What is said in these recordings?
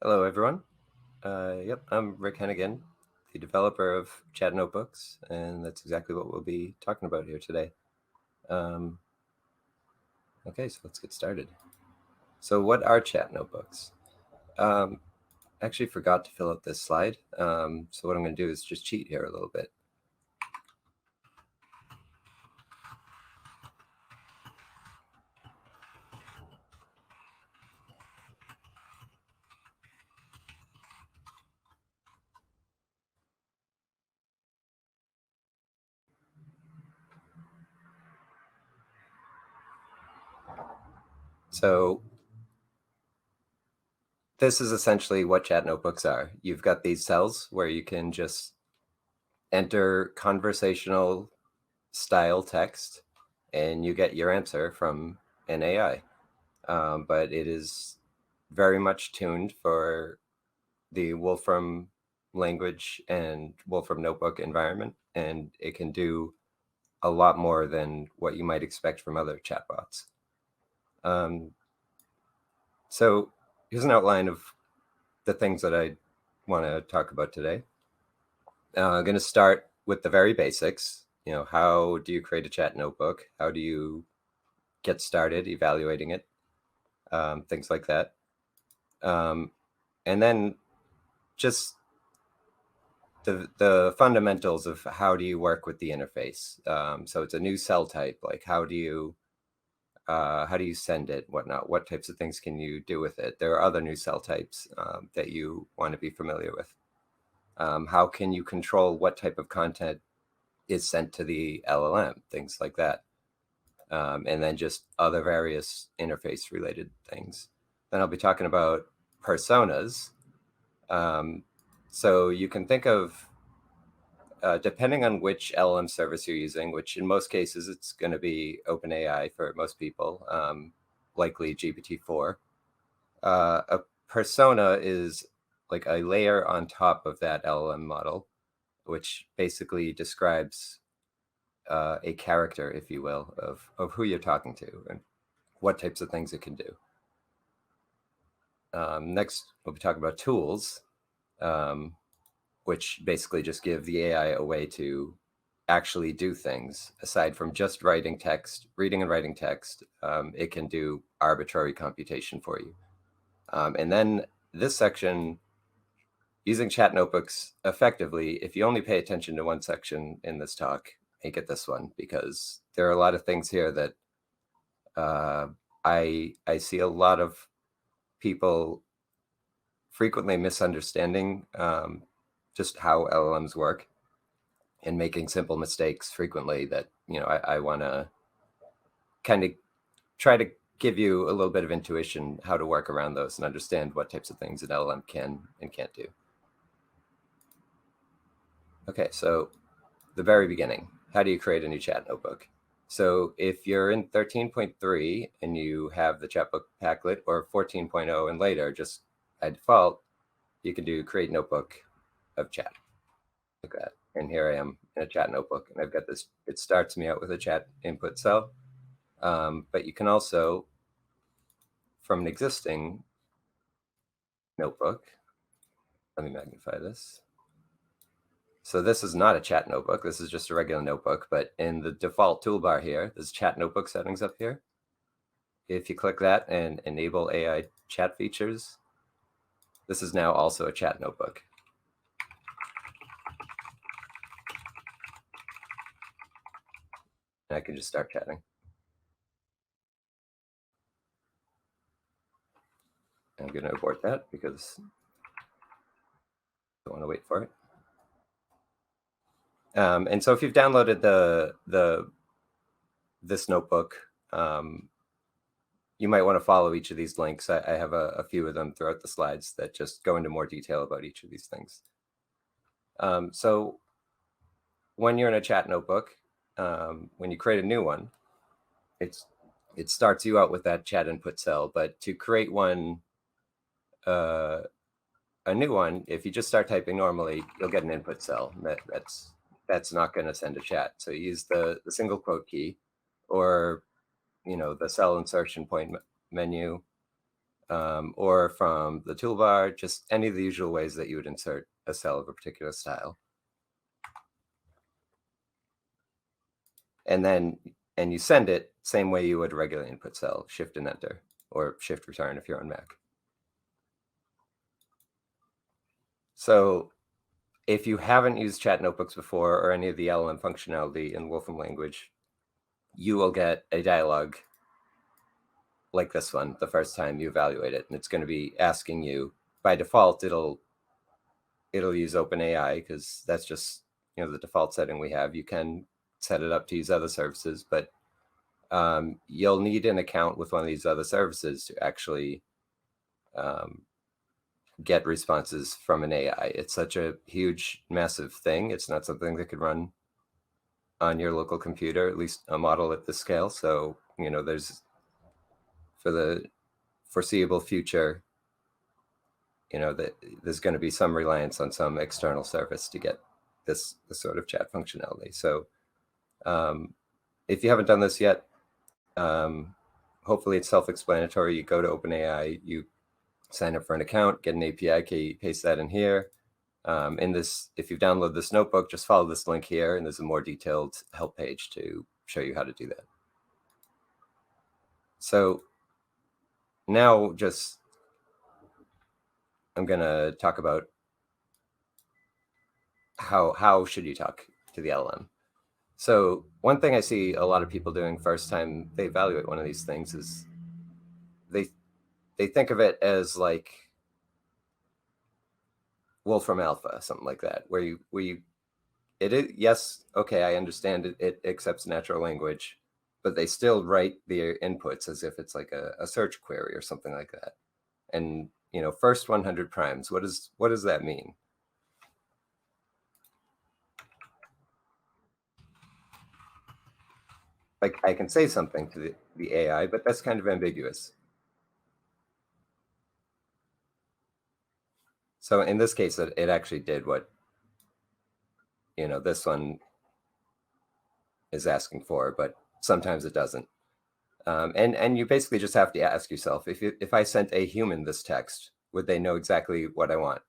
Hello, everyone. Yep, I'm Rick Hennigan, the developer of Chat Notebooks, and that's exactly what we'll be talking about here today. Okay, so let's get started. So what are Chat Notebooks? I actually forgot to fill out this slide, so what I'm going to do is just cheat here a little bit. So this is essentially what Chat Notebooks are. You've got these cells where you can just enter conversational style text, and you get your answer from an AI. But it is very much tuned for the Wolfram language and Wolfram notebook environment, and it can do a lot more than what you might expect from other chatbots. So here's an outline of the things that I want to talk about today. I'm going to start with the very basics. How do you create a chat notebook? How do you get started evaluating it? Things like that. And then just the fundamentals of how do you work with the interface. So it's a new cell type. Like how do you send it, whatnot? What types of things can you do with it? There are other new cell types that you want to be familiar with. How can you control what type of content is sent to the LLM? Things like that. And then just other various interface related things. Then I'll be talking about personas. So you can think of, depending on which LLM service you're using, which in most cases it's going to be OpenAI for most people, likely GPT-4. A persona is like a layer on top of that LLM model, which basically describes a character, if you will, of who you're talking to and what types of things it can do. Next, we'll be talking about tools, which basically just give the AI a way to actually do things aside from just writing text, reading and writing text. It can do arbitrary computation for you. And then this section, using chat notebooks effectively, if you only pay attention to one section in this talk, make it this one, because there are a lot of things here that I see a lot of people frequently misunderstanding just how LLMs work and making simple mistakes frequently that, I want to kind of try to give you a little bit of intuition how to work around those and understand what types of things an LLM can and can't do. Okay, so the very beginning, how do you create a new chat notebook? So if you're in 13.3 and you have the chatbook Packlet, or 14.0 and later, just by default, you can do create notebook of chat, like that. And here I am in a chat notebook, and I've got this, it starts me out with a chat input cell. But you can also, from an existing notebook, let me magnify this. So this is not a chat notebook. This is just a regular notebook, but in the default toolbar here, there's chat notebook settings up here. If you click that and enable AI chat features, this is now also a chat notebook. And I can just start chatting. I'm going to abort that because I don't want to wait for it. And so if you've downloaded this notebook, you might want to follow each of these links. I have a few of them throughout the slides that just go into more detail about each of these things. So when you're in a chat notebook, when you create a new one, it starts you out with that chat input cell. But to create one, a new one, if you just start typing normally, you'll get an input cell. That's not going to send a chat. So you use the single quote key, or the cell insertion point menu. or from the toolbar, just any of the usual ways that you would insert a cell of a particular style. And you send it same way you would a regular input cell, Shift and Enter, or Shift Return if you're on Mac. So if you haven't used chat notebooks before or any of the LLM functionality in Wolfram language, you will get a dialog like this one the first time you evaluate it. And it's going to be asking you, by default, it'll use OpenAI because that's just the default setting we have. You can set it up to use other services, but you'll need an account with one of these other services to actually get responses from an AI. It's such a huge, massive thing. It's not something that could run on your local computer, at least a model at this scale. So, there's, for the foreseeable future, that there's going to be some reliance on some external service to get this sort of chat functionality. So if you haven't done this yet, hopefully it's self-explanatory. You go to OpenAI, you sign up for an account, get an API key, paste that in here. If you've downloaded this notebook, just follow this link here, and there's a more detailed help page to show you how to do that. So now I'm going to talk about how should you talk to the LLM. So one thing I see a lot of people doing first time they evaluate one of these things is they think of it as like Wolfram Alpha, something like that, where it is, yes, okay, I understand it accepts natural language, but they still write their inputs as if it's like a search query or something like that. And first 100 primes, what does that mean? Like, I can say something to the AI, but that's kind of ambiguous. So in this case, it actually did what this one is asking for, but sometimes it doesn't. And you basically just have to ask yourself, if I sent a human this text, would they know exactly what I want?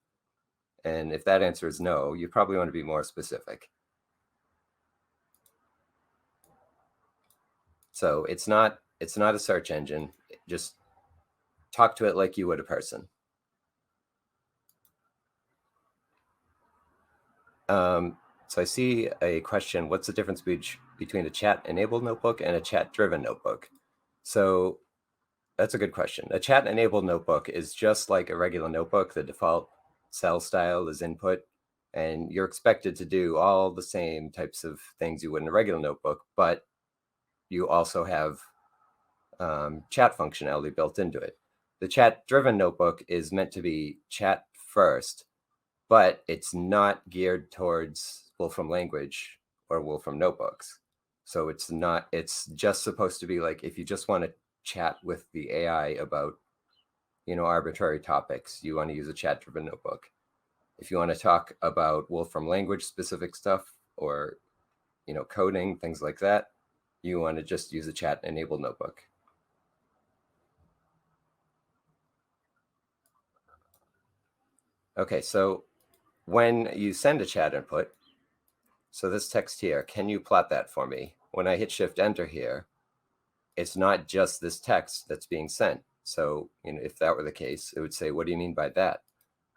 And if that answer is no, you probably want to be more specific. So it's not a search engine. Just talk to it like you would a person. So I see a question, what's the difference between a chat-enabled notebook and a chat-driven notebook? So that's a good question. A chat-enabled notebook is just like a regular notebook. The default cell style is input, and you're expected to do all the same types of things you would in a regular notebook, but you also have chat functionality built into it. The chat-driven notebook is meant to be chat first, but it's not geared towards Wolfram language or Wolfram notebooks. So it's just supposed to be like, if you just want to chat with the AI about, arbitrary topics, you want to use a chat-driven notebook. If you want to talk about Wolfram language specific stuff or, coding, things like that, you want to just use a chat-enabled notebook. Okay, so when you send a chat input, so this text here, can you plot that for me? When I hit Shift Enter here, it's not just this text that's being sent. So, if that were the case, it would say, what do you mean by that?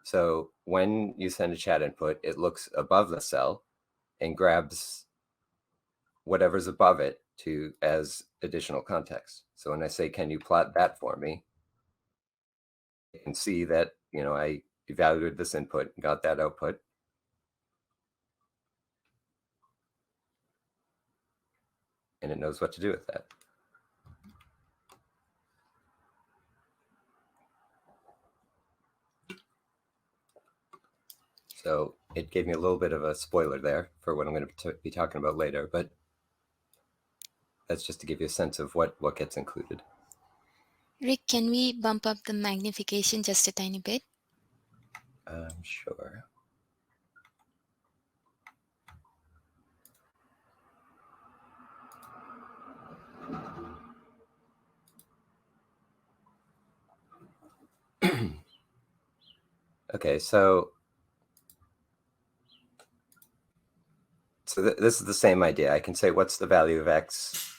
So when you send a chat input, it looks above the cell and grabs whatever's above it as additional context. So when I say, can you plot that for me? You can see that, I evaluated this input and got that output. And it knows what to do with that. So it gave me a little bit of a spoiler there for what I'm going to be talking about later, but that's just to give you a sense of what gets included. Rick, can we bump up the magnification just a tiny bit? Sure. Okay, so this is the same idea. I can say, what's the value of X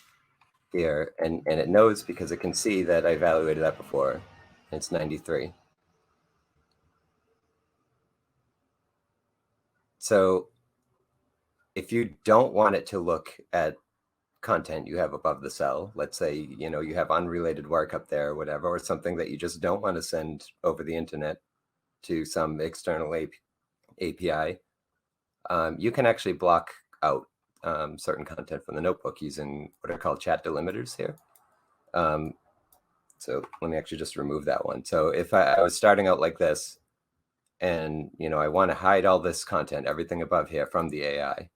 here? And it knows because it can see that I evaluated that before. It's 93. So if you don't want it to look at content you have above the cell, let's say, you have unrelated work up there or whatever, or something that you just don't want to send over the internet to some external API, you can actually block out certain content from the notebook using what are called chat delimiters here. So let me actually just remove that one. So if I was starting out like this, and I want to hide all this content, everything above here from the AI,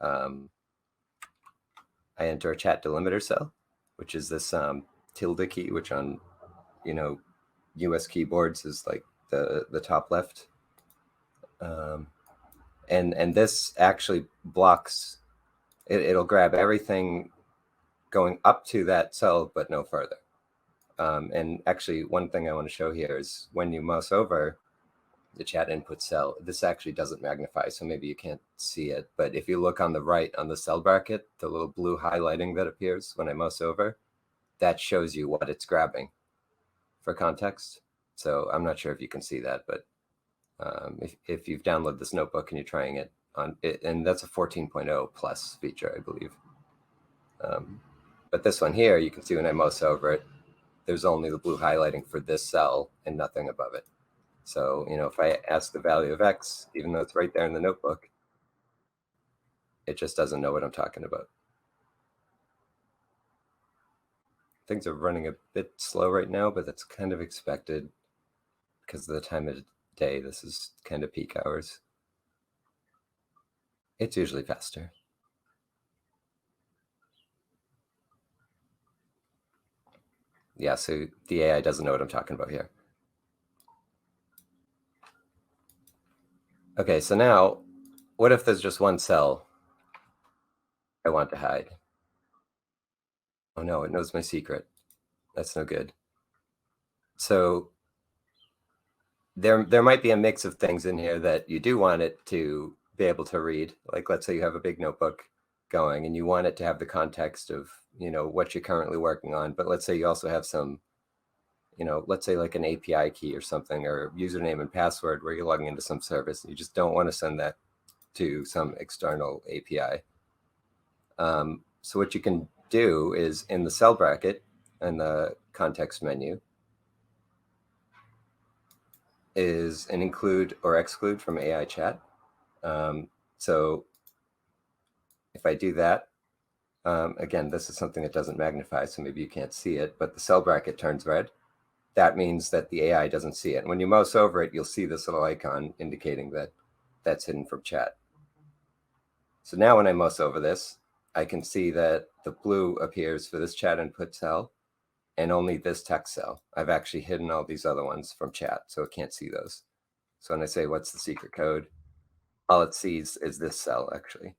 I enter a chat delimiter cell, which is this tilde key, which on US keyboards is like the top left. And this actually blocks, it'll grab everything going up to that cell, but no further. And actually, one thing I want to show here is when you mouse over the chat input cell, this actually doesn't magnify, so maybe you can't see it. But if you look on the right on the cell bracket, the little blue highlighting that appears when I mouse over, that shows you what it's grabbing for context. So I'm not sure if you can see that, but if you've downloaded this notebook and you're trying it on it, and that's a 14.0 plus feature, I believe. But this one here, you can see when I mouse over it, there's only the blue highlighting for this cell and nothing above it. So, if I ask the value of X, even though it's right there in the notebook, it just doesn't know what I'm talking about. Things are running a bit slow right now, but that's kind of expected because of the time of day. This is kind of peak hours. It's usually faster. Yeah, so the AI doesn't know what I'm talking about here. Okay, so now, what if there's just one cell I want to hide? Oh no, it knows my secret. That's no good. So there might be a mix of things in here that you do want it to be able to read. Like, let's say you have a big notebook going and you want it to have the context of, what you're currently working on. But let's say you also have some, let's say like an API key or something, or username and password where you're logging into some service. You just don't want to send that to some external API. So what you can do is in the cell bracket and the context menu is an include or exclude from AI chat. So if I do that, again, this is something that doesn't magnify, so maybe you can't see it, but the cell bracket turns red. That means that the AI doesn't see it. And when you mouse over it, you'll see this little icon indicating that that's hidden from chat. So now when I mouse over this, I can see that the blue appears for this chat input cell and only this text cell. I've actually hidden all these other ones from chat, so it can't see those. So when I say, what's the secret code? All it sees is this cell, actually.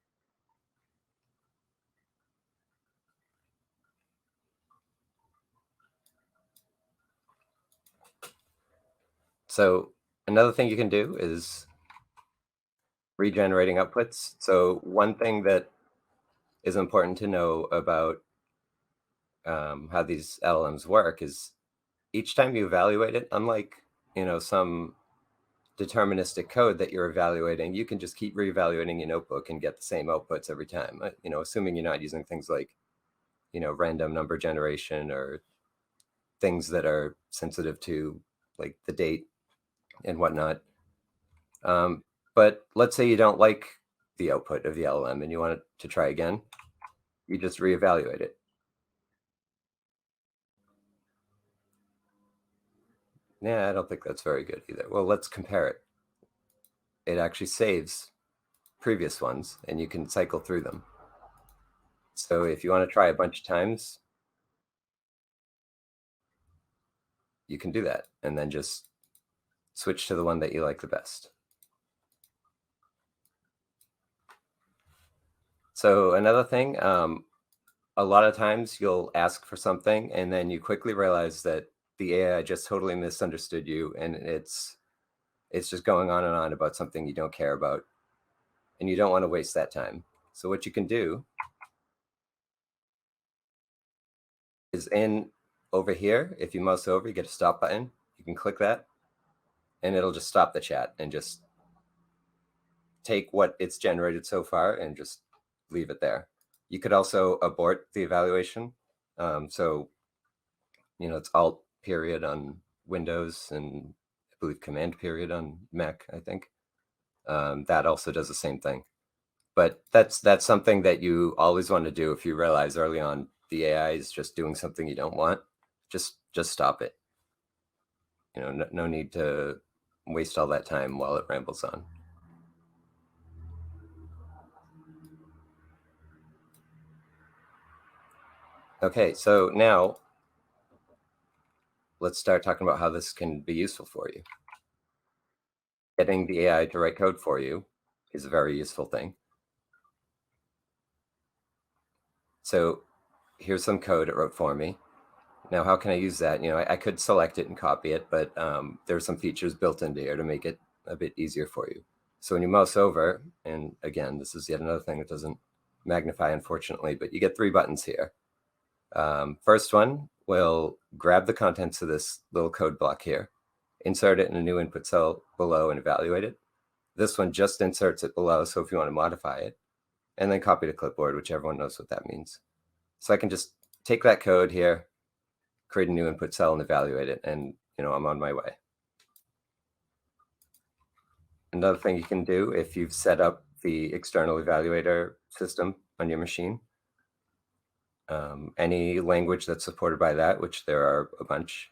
So another thing you can do is regenerating outputs. So one thing that is important to know about how these LLMs work is each time you evaluate it, unlike some deterministic code that you're evaluating, you can just keep reevaluating your notebook and get the same outputs every time. Assuming you're not using things like random number generation or things that are sensitive to like the date and whatnot. But let's say you don't like the output of the LLM and you want it to try again, you just reevaluate it. Yeah, I don't think that's very good either. Well, let's compare it. It actually saves previous ones and you can cycle through them. So if you want to try a bunch of times, you can do that and then just switch to the one that you like the best. So another thing, a lot of times you'll ask for something and then you quickly realize that the AI just totally misunderstood you and it's It's just going on and on about something you don't care about, and you don't want to waste that time. So what you can do is over here, if you mouse over, you get a stop button. You can click that, and it'll just stop the chat and just take what it's generated so far and just leave it there. You could also abort the evaluation. So, it's Alt period on Windows and I believe Command period on Mac, I think. That also does the same thing. But that's something that you always want to do if you realize early on the AI is just doing something you don't want. Just stop it. No need to waste all that time while it rambles on. Okay, so now let's start talking about how this can be useful for you. Getting the AI to write code for you is a very useful thing. So here's some code it wrote for me. Now, how can I use that? I could select it and copy it, but there's some features built into here to make it a bit easier for you. So when you mouse over, and again, this is yet another thing that doesn't magnify, unfortunately, but you get 3 buttons here. First one will grab the contents of this little code block here, insert it in a new input cell below and evaluate it. This one just inserts it below, so if you want to modify it, and then copy to clipboard, which everyone knows what that means. So I can just take that code here, create a new input cell and evaluate it, and I'm on my way. Another thing you can do if you've set up the external evaluator system on your machine, any language that's supported by that, which there are a bunch,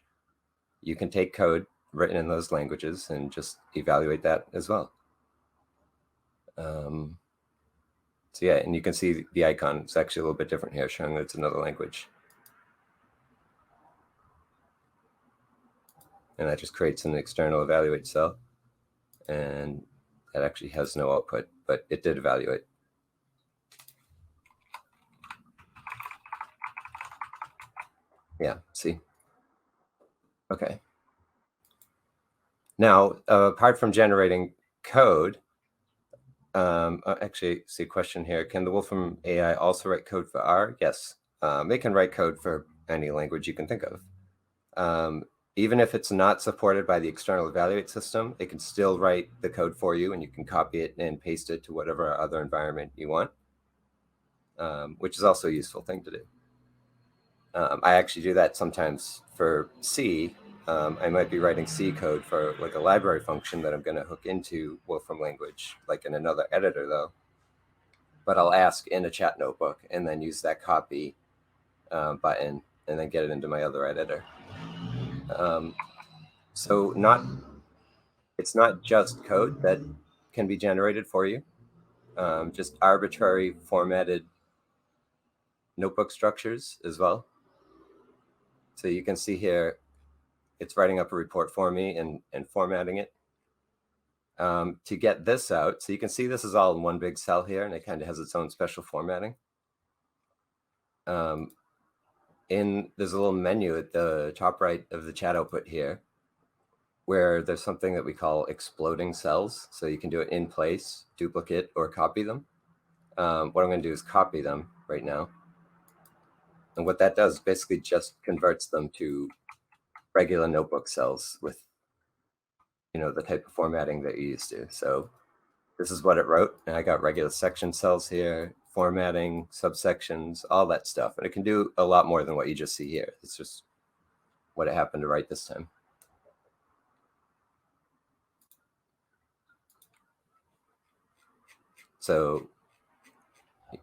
you can take code written in those languages and just evaluate that as well. So yeah, and you can see the icon. It's actually a little bit different here, showing that it's another language. And that just creates an external evaluate cell. And that actually has no output, but it did evaluate. Yeah, see? Okay. Now, apart from generating code, actually, see a question here. Can the Wolfram AI also write code for R? Yes, it can write code for any language you can think of. Even if it's not supported by the external evaluate system, it can still write the code for you, and you can copy it and paste it to whatever other environment you want, which is also a useful thing to do. I actually do that sometimes for C. I might be writing C code for like a library function that I'm going to hook into Wolfram Language, like in another editor though. But I'll ask in a chat notebook and then use that copy button and then get it into my other editor. So it's not just code that can be generated for you, just arbitrary formatted notebook structures as well. So you can see here, it's writing up a report for me and formatting it. To get this out, so you can see this is all in one big cell here, and it kind of has its own special formatting. There's a little menu at the top right of the chat output here, where there's something that we call exploding cells. So you can do it in place, duplicate, or copy them. What I'm going to do is copy them right now. And what that does basically just converts them to regular notebook cells with, the type of formatting that you're used to. So this is what it wrote. And I got regular section cells here, formatting, subsections, all that stuff. And it can do a lot more than what you just see here. It's just what it happened to write this time. So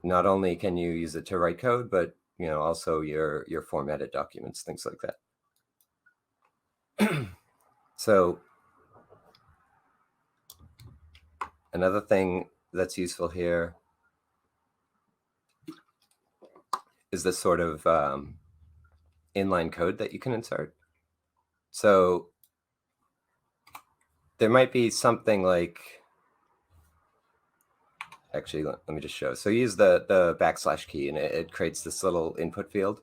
not only can you use it to write code, but also your formatted documents, things like that. So another thing that's useful here is this sort of inline code that you can insert. So there might be something like, actually, let me just show. So use the backslash key, and it creates this little input field.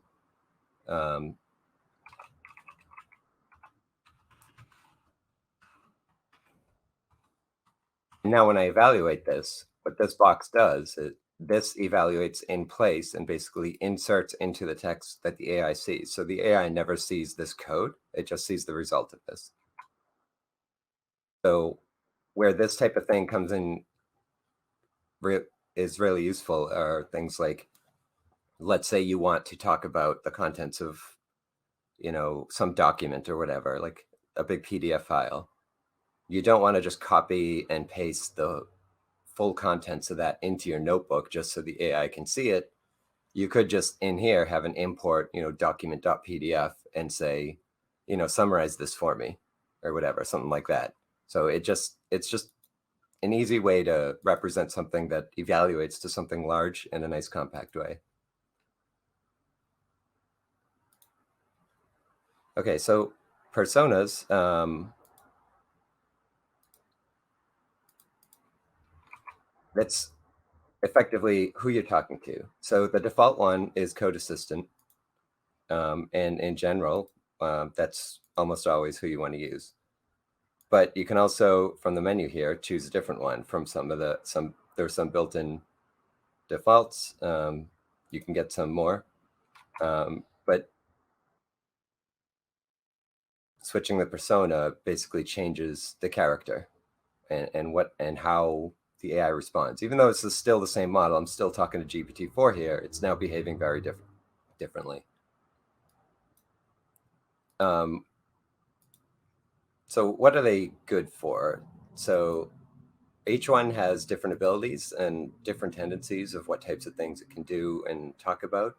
Now, when I evaluate this, what this box does is this evaluates in place and basically inserts into the text that the AI sees. So the AI never sees this code, it just sees the result of this. So where this type of thing comes in is really useful are things like, let's say you want to talk about the contents of, some document or whatever, like a big PDF file. You don't want to just copy and paste the full contents of that into your notebook just so the AI can see it. You could just in here have an import, document.pdf and say, summarize this for me or whatever, something like that. So it's just an easy way to represent something that evaluates to something large in a nice compact way. Okay, so personas, that's effectively who you're talking to. So the default one is Code Assistant. And in general, that's almost always who you want to use. But you can also, from the menu here, choose a different one from there's some built-in defaults. You can get some more, but switching the persona basically changes the character and how the AI responds. Even though it's still the same model, I'm still talking to GPT-4 here. It's now behaving very differently. So what are they good for? So each one has different abilities and different tendencies of what types of things it can do and talk about.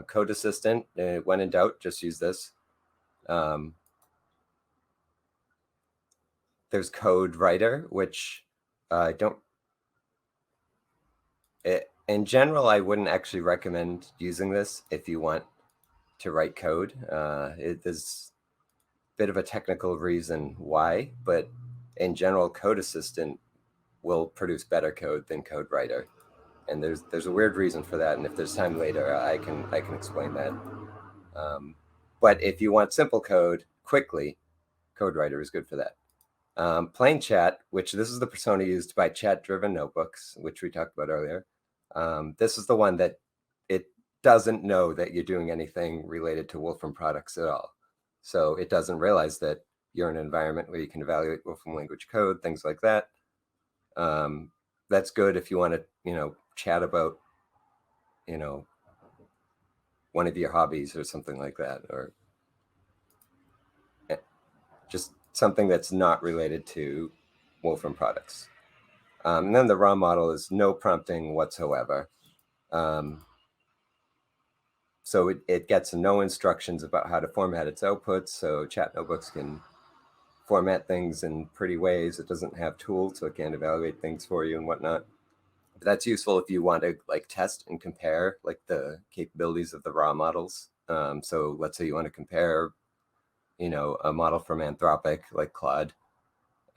Code Assistant, when in doubt, just use this. There's Code Writer, which I don't. In general, I wouldn't actually recommend using this if you want to write code. There's a bit of a technical reason why, but in general, Code Assistant will produce better code than Code Writer. And there's a weird reason for that, and if there's time later, I can explain that. But if you want simple code quickly, CodeWriter is good for that. Plain chat, which this is the persona used by chat-driven notebooks, which we talked about earlier. This is the one that it doesn't know that you're doing anything related to Wolfram products at all. So it doesn't realize that you're in an environment where you can evaluate Wolfram language code, things like that. That's good if you want to, chat about, one of your hobbies or something like that, or just something that's not related to Wolfram products. And then the raw model is no prompting whatsoever. So it gets no instructions about how to format its outputs. So chat notebooks can format things in pretty ways. It doesn't have tools, so it can't evaluate things for you and whatnot. But that's useful if you want to test and compare the capabilities of the raw models. So let's say you want to compare, a model from Anthropic like Claude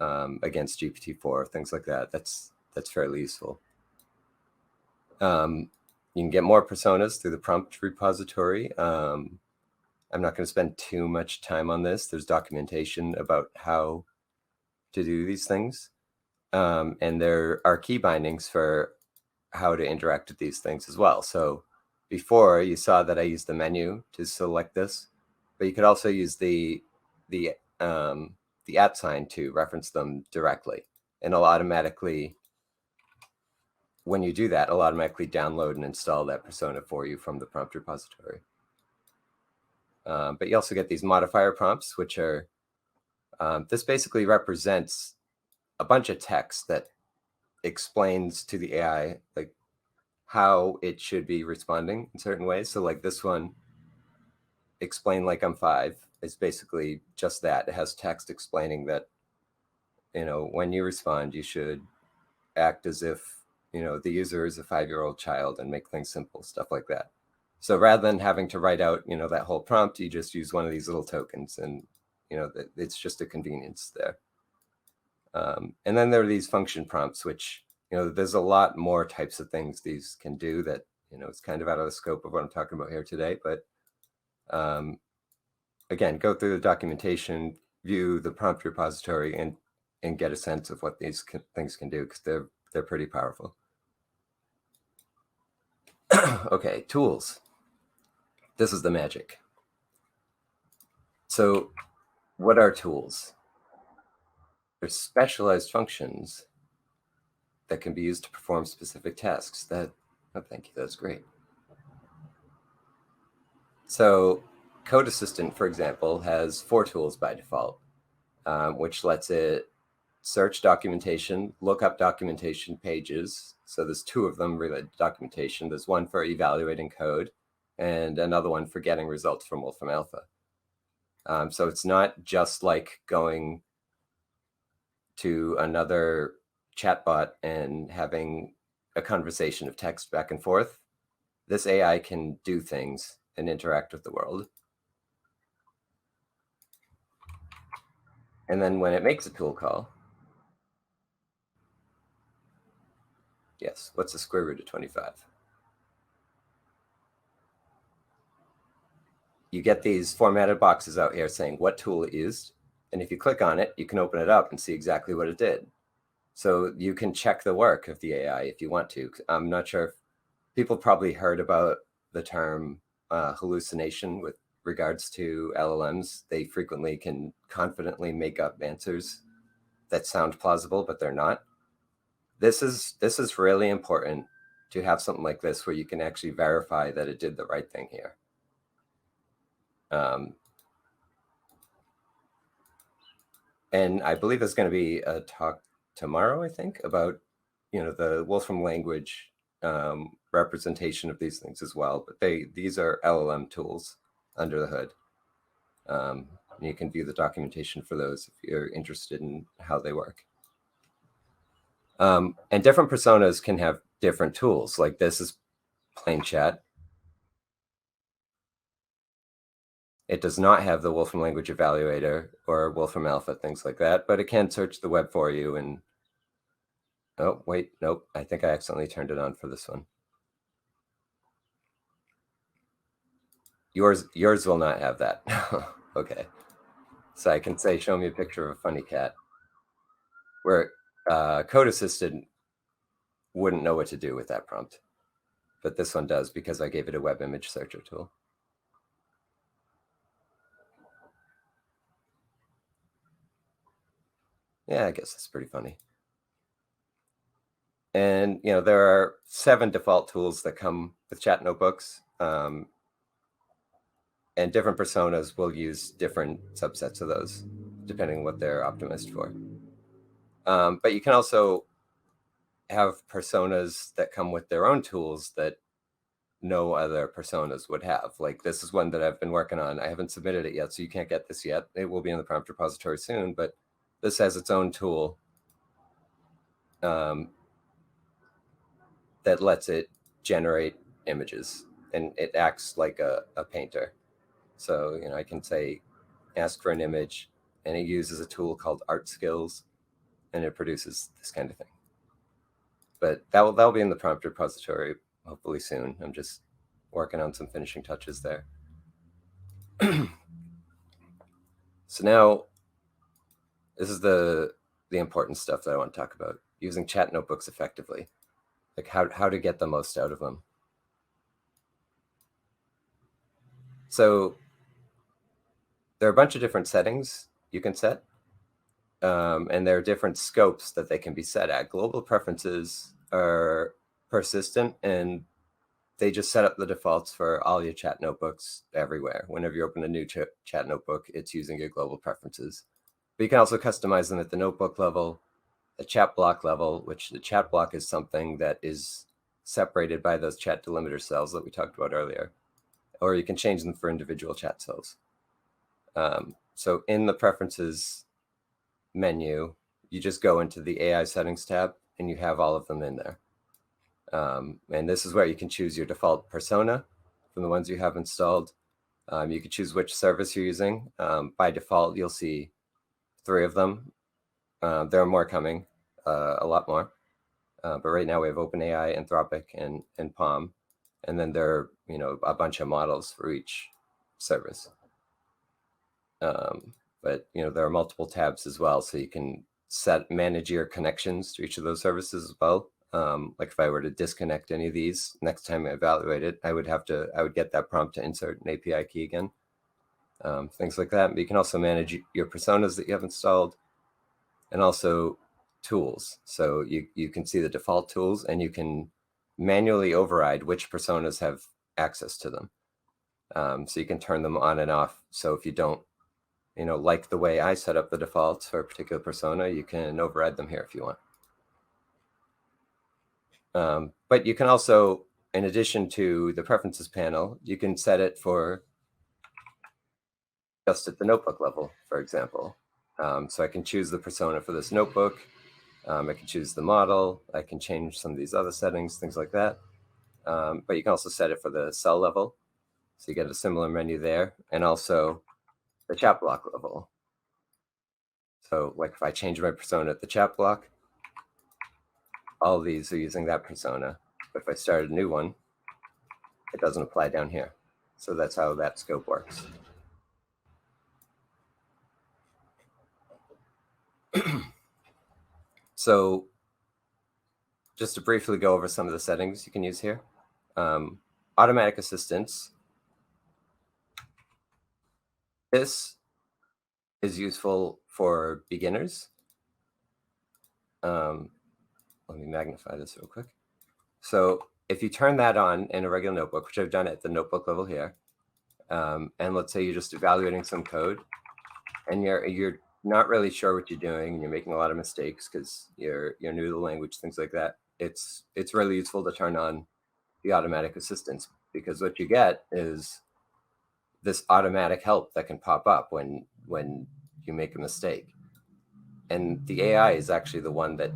against GPT-4, things like that. That's fairly useful. You can get more personas through the prompt repository. I'm not going to spend too much time on this. There's documentation about how to do these things. And there are key bindings for how to interact with these things as well. So before you saw that I used the menu to select this, but you could also use the @ sign to reference them directly, and it'll automatically, when you do that, it'll automatically download and install that persona for you from the prompt repository. But you also get these modifier prompts, which are this basically represents a bunch of text that explains to the AI how it should be responding in certain ways. So this one, explain like I'm 5, is basically just that. It has text explaining that, when you respond, you should act as if, the user is a 5-year-old child and make things simple, stuff like that. So rather than having to write out, that whole prompt, you just use one of these little tokens, and, it's just a convenience there. And then there are these function prompts, which, there's a lot more types of things these can do that, it's kind of out of the scope of what I'm talking about here today. But again, go through the documentation, view the prompt repository, and and get a sense of what these things can do, because they're pretty powerful. Okay, tools. This is the magic. So what are tools? They're specialized functions that can be used to perform specific tasks. Oh, thank you, that's great. So Code Assistant, for example, has 4 tools by default, which lets it search documentation, look up documentation pages. So there's 2 of them related to documentation. There's one for evaluating code and another one for getting results from Wolfram Alpha. So it's not just like going to another chatbot and having a conversation of text back and forth. This AI can do things and interact with the world. And then when it makes a tool call, yes, what's the square root of 25? You get these formatted boxes out here saying what tool it used. And if you click on it, you can open it up and see exactly what it did. So you can check the work of the AI if you want to. I'm not sure if people probably heard about the term hallucination with regards to LLMs. They frequently can confidently make up answers that sound plausible, but they're not. This is really important to have something like this where you can actually verify that it did the right thing here. And I believe there's going to be a talk tomorrow, I think, about the Wolfram language representation of these things as well. But these are LLM tools under the hood. And you can view the documentation for those if you're interested in how they work. And different personas can have different tools. Like this is plain chat. It does not have the Wolfram Language Evaluator or Wolfram Alpha, things like that, but it can search the web for you. And oh, wait, nope, I think I accidentally turned it on for this one. Yours will not have that. Okay. So I can say, show me a picture of a funny cat, where Code Assistant wouldn't know what to do with that prompt. But this one does because I gave it a web image searcher tool. Yeah, I guess that's pretty funny. And there are 7 default tools that come with chat notebooks. And different personas will use different subsets of those, depending on what they're optimized for. But you can also have personas that come with their own tools that no other personas would have. Like this is one that I've been working on. I haven't submitted it yet, so you can't get this yet. It will be in the prompt repository soon, but this has its own tool that lets it generate images, and it acts like a painter. So, I can say, ask for an image, and it uses a tool called Art Skills, and it produces this kind of thing. But that'll be in the prompt repository hopefully soon. I'm just working on some finishing touches there. So now, this is the important stuff that I want to talk about, using chat notebooks effectively, like how to get the most out of them. So there are a bunch of different settings you can set, and there are different scopes that they can be set at. Global preferences are persistent, and they just set up the defaults for all your chat notebooks everywhere. Whenever you open a new chat notebook, it's using your global preferences. But you can also customize them at the notebook level, the chat block level, which the chat block is something that is separated by those chat delimiter cells that we talked about earlier. Or you can change them for individual chat cells. So in the preferences menu, you just go into the AI settings tab and you have all of them in there. And this is where you can choose your default persona from the ones you have installed. You can choose which service you're using. By default, you'll see 3 of them. There are more coming, a lot more. But right now we have OpenAI, Anthropic, and Palm. And then there are, a bunch of models for each service. But, there are multiple tabs as well. So you can manage your connections to each of those services as well. Like if I were to disconnect any of these, next time I evaluate it, I would get that prompt to insert an API key again. Things like that. But you can also manage your personas that you have installed, and also tools. So you can see the default tools, and you can manually override which personas have access to them. So you can turn them on and off. So if you don't, like the way I set up the defaults for a particular persona, you can override them here if you want. But you can also, in addition to the preferences panel, you can set it for just at the notebook level, for example. So I can choose the persona for this notebook. I can choose the model. I can change some of these other settings, things like that. But you can also set it for the cell level. So you get a similar menu there, and also the chat block level. So like if I change my persona at the chat block, all of these are using that persona. But if I start a new one, it doesn't apply down here. So that's how that scope works. So just to briefly go over some of the settings you can use here. Automatic assistance. This is useful for beginners. Let me magnify this real quick. So if you turn that on in a regular notebook, which I've done at the notebook level here, and let's say you're just evaluating some code, and you're not really sure what you're doing, and you're making a lot of mistakes because you're new to the language, things like that, it's really useful to turn on the automatic assistance, because what you get is this automatic help that can pop up when you make a mistake. And the AI is actually the one that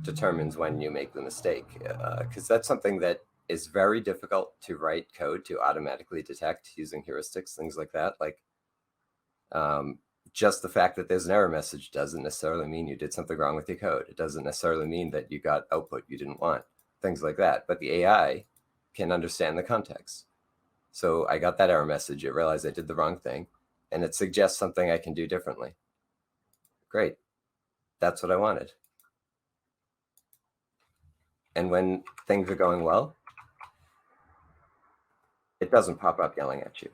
determines when you make the mistake, because that's something that is very difficult to write code to automatically detect using heuristics, things like that. Like just the fact that there's an error message doesn't necessarily mean you did something wrong with your code. It doesn't necessarily mean that you got output you didn't want, things like that. But the AI can understand the context. So I got that error message. It realized I did the wrong thing, and it suggests something I can do differently. Great. That's what I wanted. And when things are going well, it doesn't pop up yelling at you.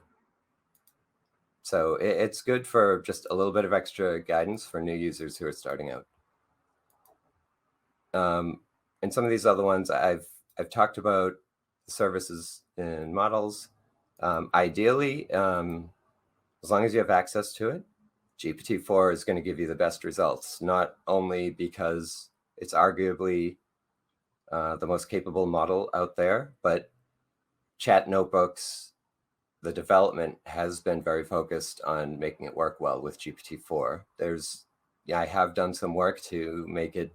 So it's good for just a little bit of extra guidance for new users who are starting out. And some of these other ones, I've talked about services and models. Ideally, as long as you have access to it, GPT-4 is going to give you the best results, not only because it's arguably the most capable model out there, but chat notebooks, the development has been very focused on making it work well with GPT-4. I have done some work to make it,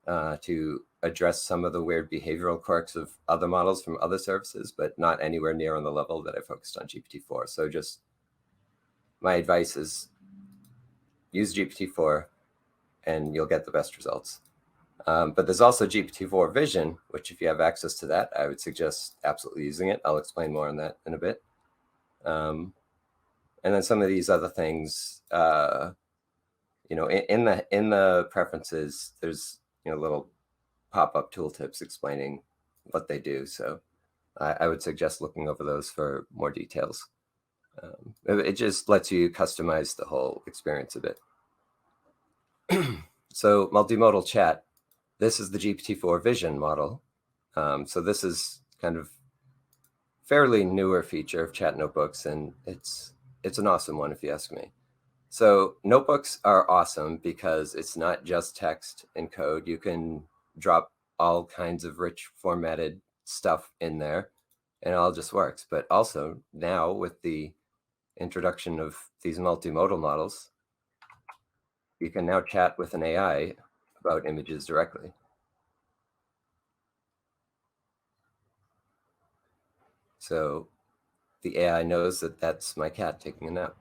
to address some of the weird behavioral quirks of other models from other services, but not anywhere near on the level that I focused on GPT-4. So just my advice is use GPT-4 and you'll get the best results. But there's also GPT-4 Vision, which if you have access to that, I would suggest absolutely using it. I'll explain more on that in a bit. And then some of these other things, in the preferences, there's little pop-up tooltips explaining what they do. So I would suggest looking over those for more details. It just lets you customize the whole experience a bit. So Multimodal Chat, this is the GPT-4 Vision model. So this is kind of fairly newer feature of chat notebooks, and it's an awesome one if you ask me. So notebooks are awesome because it's not just text and code. You can drop all kinds of rich formatted stuff in there and it all just works. But also now with the introduction of these multimodal models, you can now chat with an AI about images directly. So the AI knows that that's my cat taking a nap.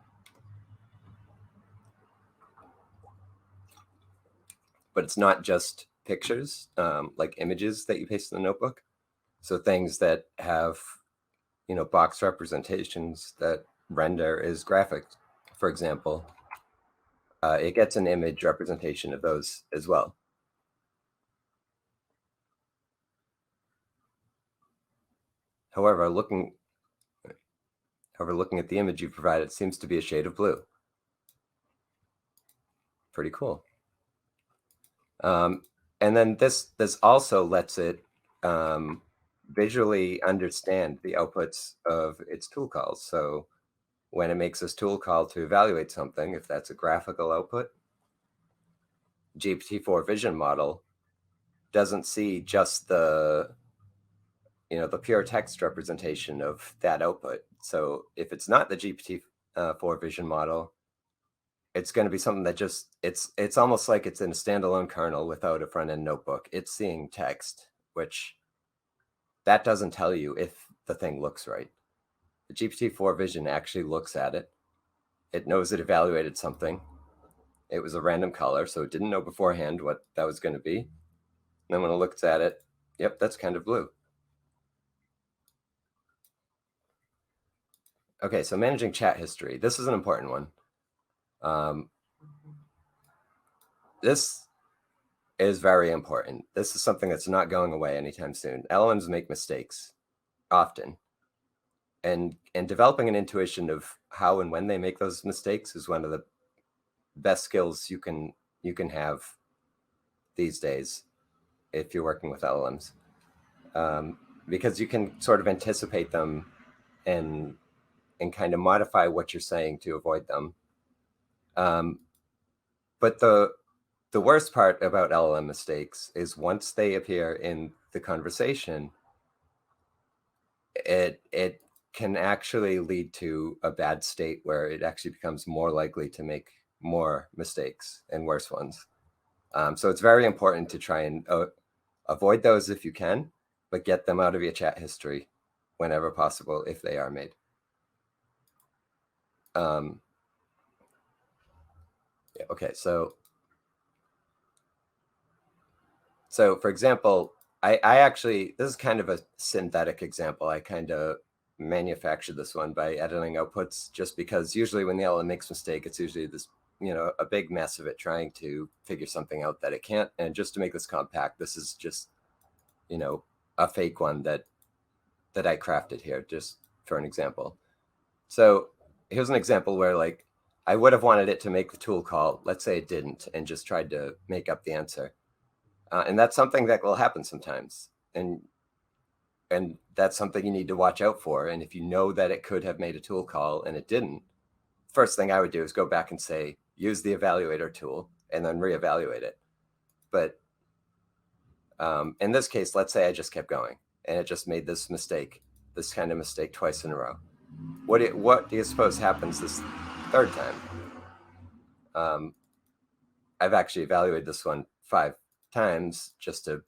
But it's not just pictures, like images that you paste in the notebook. So things that have, box representations that render as graphics, for example. it gets an image representation of those as well. However, looking at the image you provided, it seems to be a shade of blue. Pretty cool. And then this also lets it visually understand the outputs of its tool calls. So when it makes this tool call to evaluate something, if that's a graphical output, GPT-4 vision model doesn't see just the pure text representation of that output. So if it's not the GPT-4 vision model, it's going to be something that just it's almost like it's in a standalone kernel without a front-end notebook. It's seeing text, which that doesn't tell you if the thing looks right. The GPT-4 vision actually looks at it. It knows it evaluated something. It was a random color, so it didn't know beforehand what that was going to be. And then when it looks at it, yep, that's kind of blue. Okay, so managing chat history. This is an important one. This is very important. This is something that's not going away anytime soon. LLMs make mistakes often. And developing an intuition of how and when they make those mistakes is one of the best skills you can have these days if you're working with LLMs, because you can sort of anticipate them and kind of modify what you're saying to avoid them. But the worst part about LLM mistakes is once they appear in the conversation, it can actually lead to a bad state where it actually becomes more likely to make more mistakes and worse ones. So it's very important to try and avoid those if you can, but get them out of your chat history whenever possible if they are made. Yeah, okay, so for example, I actually, this is kind of a synthetic example. I kind of manufactured this one by editing outputs, just because usually when the LLM makes a mistake, it's usually this, a big mess of it trying to figure something out that it can't. And just to make this compact, this is just, a fake one that I crafted here just for an example. So here's an example where like I would have wanted it to make the tool call. Let's say it didn't and just tried to make up the answer. And that's something that will happen sometimes. And that's something you need to watch out for. And if you know that it could have made a tool call and it didn't, first thing I would do is go back and say, use the evaluator tool and then reevaluate it. But in this case, let's say I just kept going and it just made this kind of mistake twice in a row. What do you suppose happens this third time? I've actually evaluated this one 5 times just to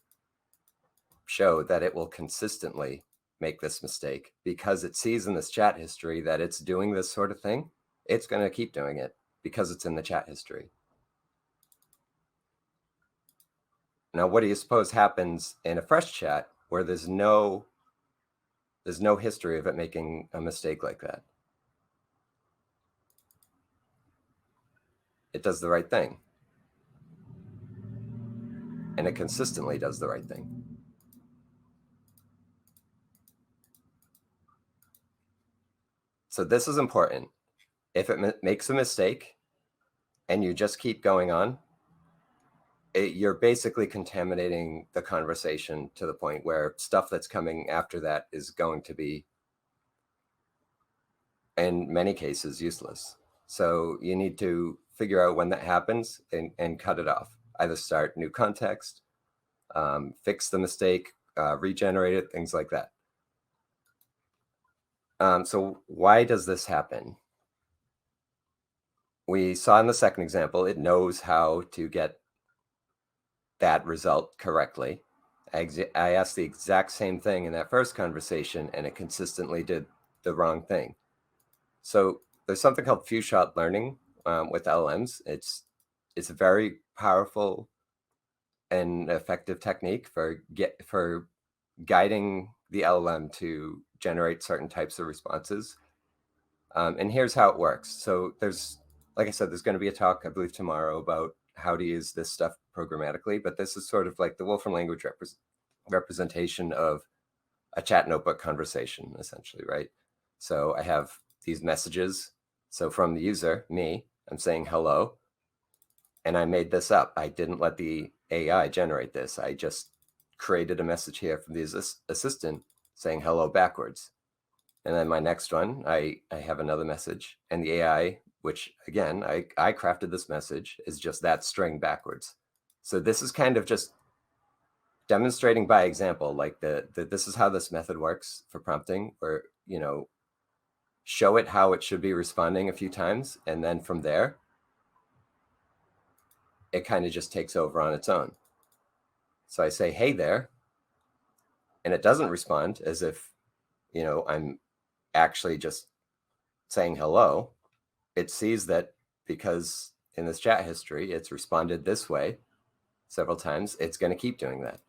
show that it will consistently make this mistake because it sees in this chat history that it's doing this sort of thing. It's going to keep doing it because it's in the chat history. Now, what do you suppose happens in a fresh chat where there's no history of it making a mistake like that? It does the right thing. And it consistently does the right thing. So this is important. If it makes a mistake and you just keep going on, you're basically contaminating the conversation to the point where stuff that's coming after that is going to be, in many cases, useless. So you need to figure out when that happens and cut it off. Either start new context, fix the mistake, regenerate it, things like that. So why does this happen? We saw in the second example, it knows how to get that result correctly. I asked the exact same thing in that first conversation, and it consistently did the wrong thing. So there's something called few-shot learning with LLMs. It's a very powerful and effective technique for guiding the LLM to generate certain types of responses. And here's how it works. So there's like I said, there's going to be a talk, I believe, tomorrow about how to use this stuff programmatically, but this is sort of like the Wolfram language representation of a chat notebook conversation, essentially, right? So I have these messages. So from the user, me, I'm saying hello, and I made this up. I didn't let the AI generate this. I just created a message here from the assistant saying hello backwards. And then my next one, I have another message, and the AI, which again, I crafted this message, is just that string backwards. So this is kind of just demonstrating by example, like this is how this method works for prompting, where, you know, show it how it should be responding a few times, and then from there, it kind of just takes over on its own. So I say, hey there, and it doesn't respond as if, you know, I'm actually just saying hello. It sees that because in this chat history, it's responded this way several times, it's going to keep doing that.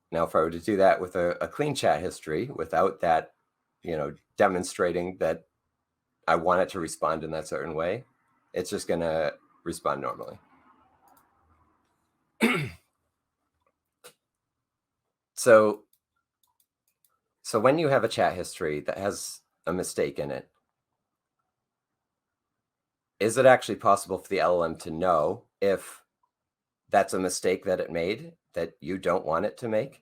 Now, if I were to do that with a clean chat history without that, you know, demonstrating that I want it to respond in that certain way, it's just going to respond normally. So when you have a chat history that has a mistake in it, is it actually possible for the LLM to know if that's a mistake that it made that you don't want it to make,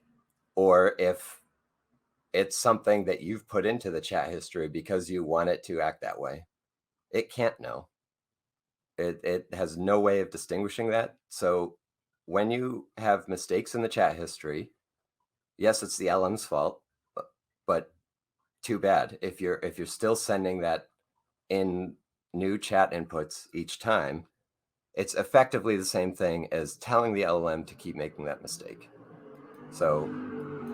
or if it's something that you've put into the chat history because you want it to act that way? It can't know. It has no way of distinguishing that. So when you have mistakes in the chat history, yes, it's the LM's fault, but too bad. If you're still sending that in new chat inputs each time, it's effectively the same thing as telling the LLM to keep making that mistake. So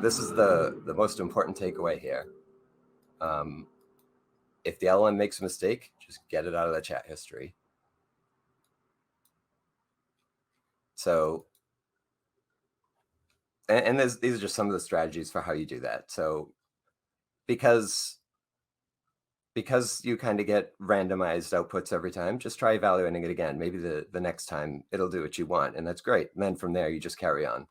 this is the most important takeaway here. If the LLM makes a mistake, just get it out of the chat history. So, and these are just some of the strategies for how you do that. So because you kind of get randomized outputs every time, just try evaluating it again. Maybe the next time it'll do what you want, and that's great. And then from there, you just carry on.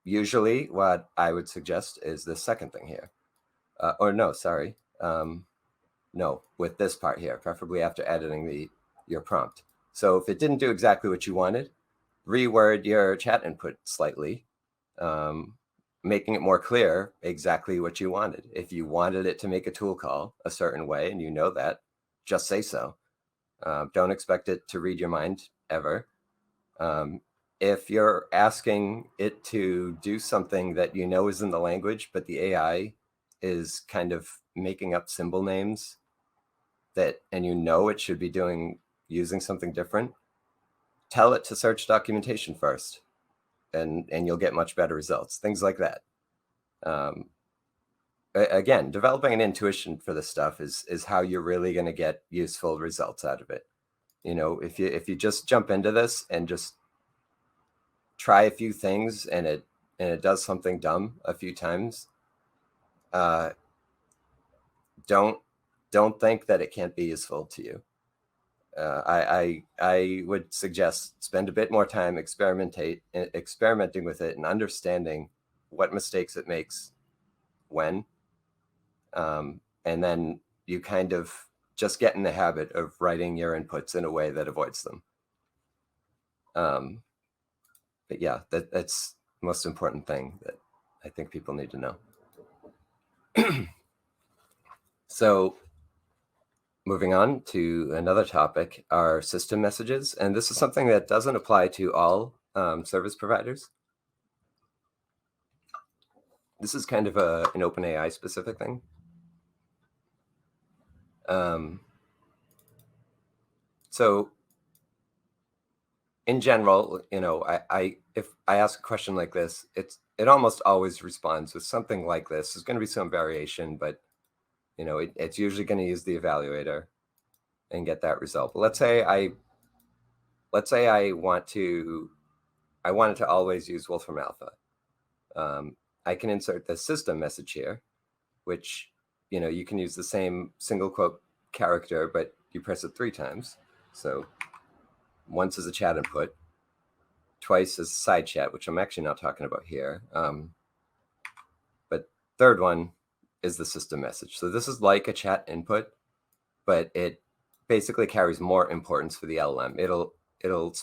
Usually what I would suggest is the second thing here. Or no, sorry. No, with this part here, preferably after editing your prompt. So if it didn't do exactly what you wanted, reword your chat input slightly, making it more clear exactly what you wanted. If you wanted it to make a tool call a certain way and you know that, just say so. Don't expect it to read your mind ever. If you're asking it to do something that you know is in the language, but the AI is kind of making up symbol names and you know it should be using something different, tell it to search documentation first, and you'll get much better results. Things like that. Again, developing an intuition for this stuff is how you're really going to get useful results out of it. You know, if you just jump into this and just try a few things and it does something dumb a few times, don't think that it can't be useful to you. I would suggest spend a bit more time experimenting with it and understanding what mistakes it makes when, and then you kind of just get in the habit of writing your inputs in a way that avoids them. But yeah, that's the most important thing that I think people need to know. So moving on to another topic are system messages. And this is something that doesn't apply to all service providers. This is kind of an OpenAI specific thing. So in general, you know, if I ask a question like this, it almost always responds with something like this. There's going to be some variation, but you know, it's usually going to use the evaluator and get that result. But let's say I wanted to always use Wolfram Alpha. I can insert the system message here, which, you know, you can use the same single quote character, but you press it 3 times. So once is a chat input, twice is side chat, which I'm actually not talking about here. But third one is the system message. So this is like a chat input, but it basically carries more importance for the LLM. It'll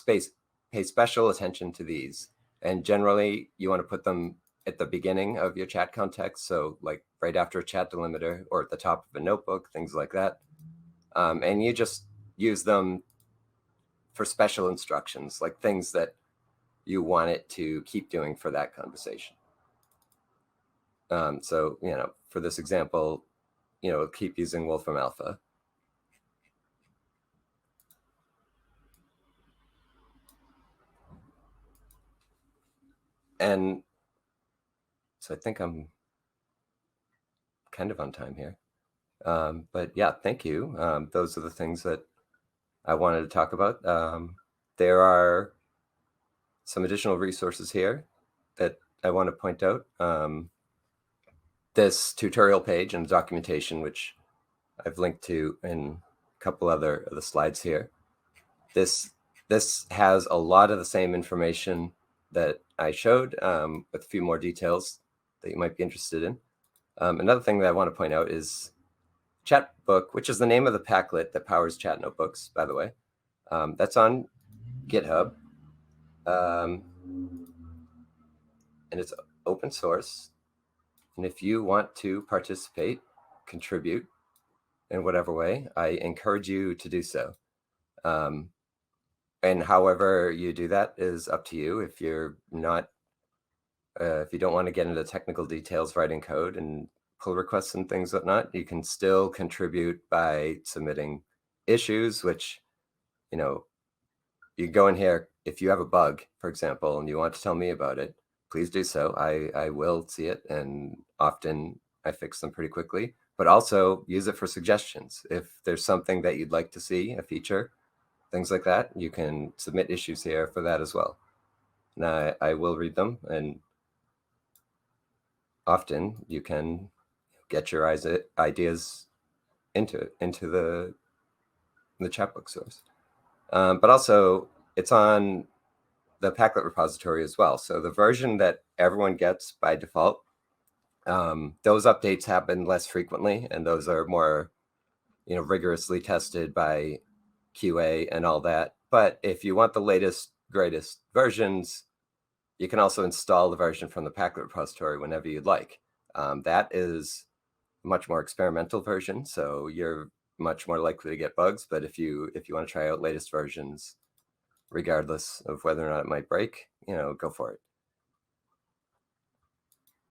pay special attention to these. And generally, you want to put them at the beginning of your chat context. So like right after a chat delimiter or at the top of a notebook, things like that. And you just use them for special instructions, like things that you want it to keep doing for that conversation. So, for this example, keep using Wolfram Alpha. And so I think I'm kind of on time here. But yeah, thank you. Those are the things that I wanted to talk about. There are some additional resources here that I want to point out. This tutorial page and documentation, which I've linked to in a couple other of the slides here. This has a lot of the same information that I showed, with a few more details that you might be interested in. Another thing that I want to point out is Chatbook, which is the name of the Packlet that powers Chat Notebooks, by the way. That's on GitHub. And it's open source. And if you want to participate, contribute in whatever way, I encourage you to do so. And however you do that is up to you. If you're not, if you don't want to get into technical details writing code and pull requests and things whatnot, you can still contribute by submitting issues, which, you go in here. If you have a bug, for example, and you want to tell me about it, please do so. I will see it, and often I fix them pretty quickly, but also use it for suggestions. If there's something that you'd like to see, a feature, things like that, you can submit issues here for that as well. Now, I will read them, and often you can get your ideas into the Chatbook source. But also, it's on the Packlet repository as well. So the version that everyone gets by default, those updates happen less frequently, and those are more, rigorously tested by QA and all that. But if you want the latest, greatest versions, you can also install the version from the Packlet repository whenever you'd like. That is a much more experimental version, so you're much more likely to get bugs. But if you want to try out latest versions, regardless of whether or not it might break, go for it.